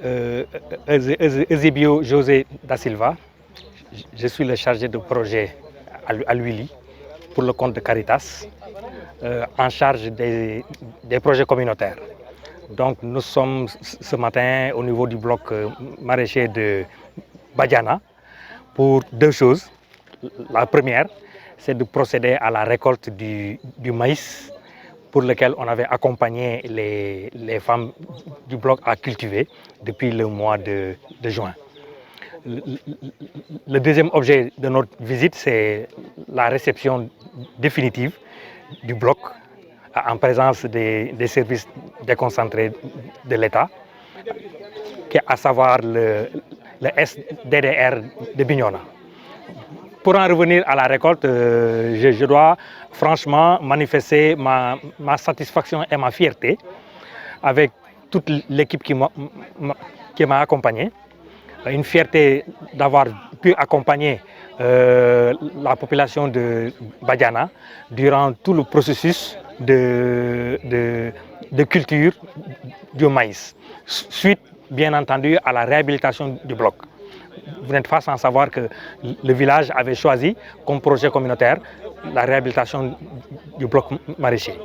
Euh, Eusebio José da Silva, je suis le chargé de projet à l'UILI pour le compte de Caritas, en charge des projets communautaires. Donc nous sommes ce matin au niveau du bloc maraîcher de Badiana pour deux choses. La première, c'est de procéder à la récolte du maïs pour lequel on avait accompagné les femmes du bloc à cultiver depuis le mois de juin. Le deuxième objet de notre visite, c'est la réception définitive du bloc en présence des services déconcentrés de l'État, à savoir le SDDR de Bignona. Pour en revenir à la récolte, je dois franchement manifester ma satisfaction et ma fierté avec toute l'équipe qui m'a accompagné. Une fierté d'avoir pu accompagner la population de Badiana durant tout le processus de culture du maïs, suite bien entendu à la réhabilitation du bloc. Vous n'êtes pas sans savoir que le village avait choisi comme projet communautaire la réhabilitation du bloc maraîcher.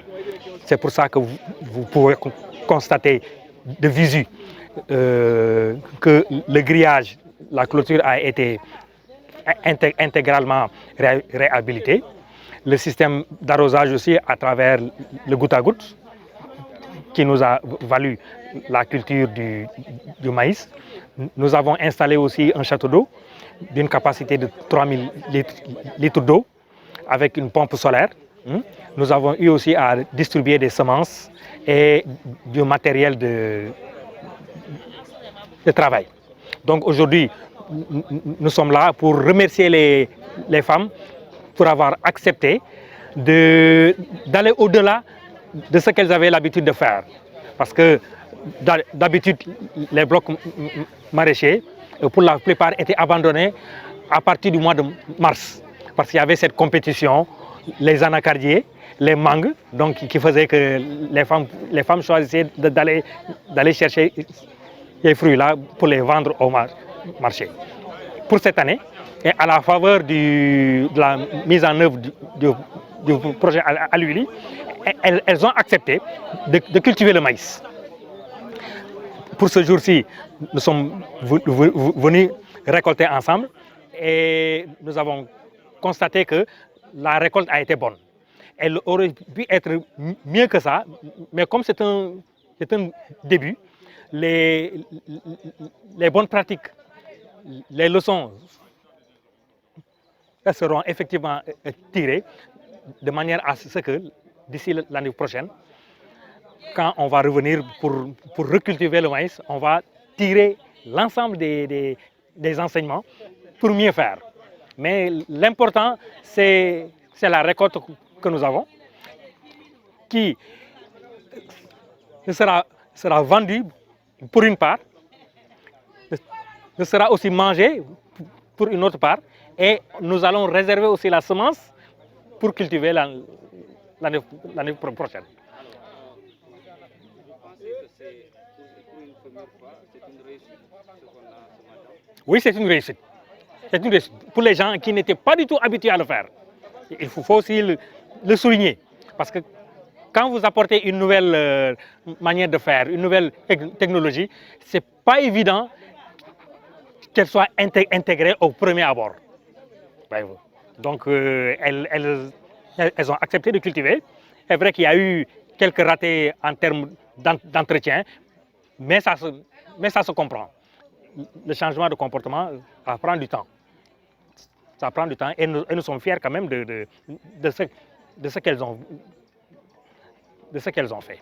C'est pour ça que vous pouvez constater de visu que le grillage, la clôture a été intégralement réhabilité. Le système d'arrosage aussi à travers le goutte à goutte qui nous a valu la culture du maïs. Nous avons installé aussi un château d'eau d'une capacité de 3000 litres d'eau avec une pompe solaire. Nous avons eu aussi à distribuer des semences et du matériel de travail. Donc aujourd'hui, nous sommes là pour remercier les femmes pour avoir accepté d'aller au-delà de ce qu'elles avaient l'habitude de faire. Parce que d'habitude, les blocs maraîchers, pour la plupart, étaient abandonnés à partir du mois de mars. Parce qu'il y avait cette compétition, les anacardiers, les mangues, donc qui faisaient que les femmes choisissaient d'aller chercher les fruits là pour les vendre au marché. Pour cette année, et à la faveur de la mise en œuvre du projet à l'UILI, elles ont accepté de cultiver le maïs. Pour ce jour-ci, nous sommes venus récolter ensemble et nous avons constaté que la récolte a été bonne. Elle aurait pu être mieux que ça, mais comme c'est un début, les bonnes pratiques, les leçons seront effectivement tirées de manière à ce que d'ici l'année prochaine, quand on va revenir pour recultiver le maïs, on va tirer l'ensemble des enseignements pour mieux faire. Mais l'important, c'est la récolte que nous avons, qui sera vendue pour une part, sera aussi mangée pour une autre part, et nous allons réserver aussi la semence pour cultiver l'année prochaine. Oui, c'est une réussite. C'est une réussite pour les gens qui n'étaient pas du tout habitués à le faire. Il faut aussi le souligner. Parce que quand vous apportez une nouvelle manière de faire, une nouvelle technologie, ce n'est pas évident qu'elle soit intégrée au premier abord. Donc, elles ont accepté de cultiver. C'est vrai qu'il y a eu quelques ratés en termes d'entretien, mais ça se comprend. Le changement de comportement, ça prend du temps. Ça prend du temps et nous sommes fiers quand même de ce qu'elles ont fait.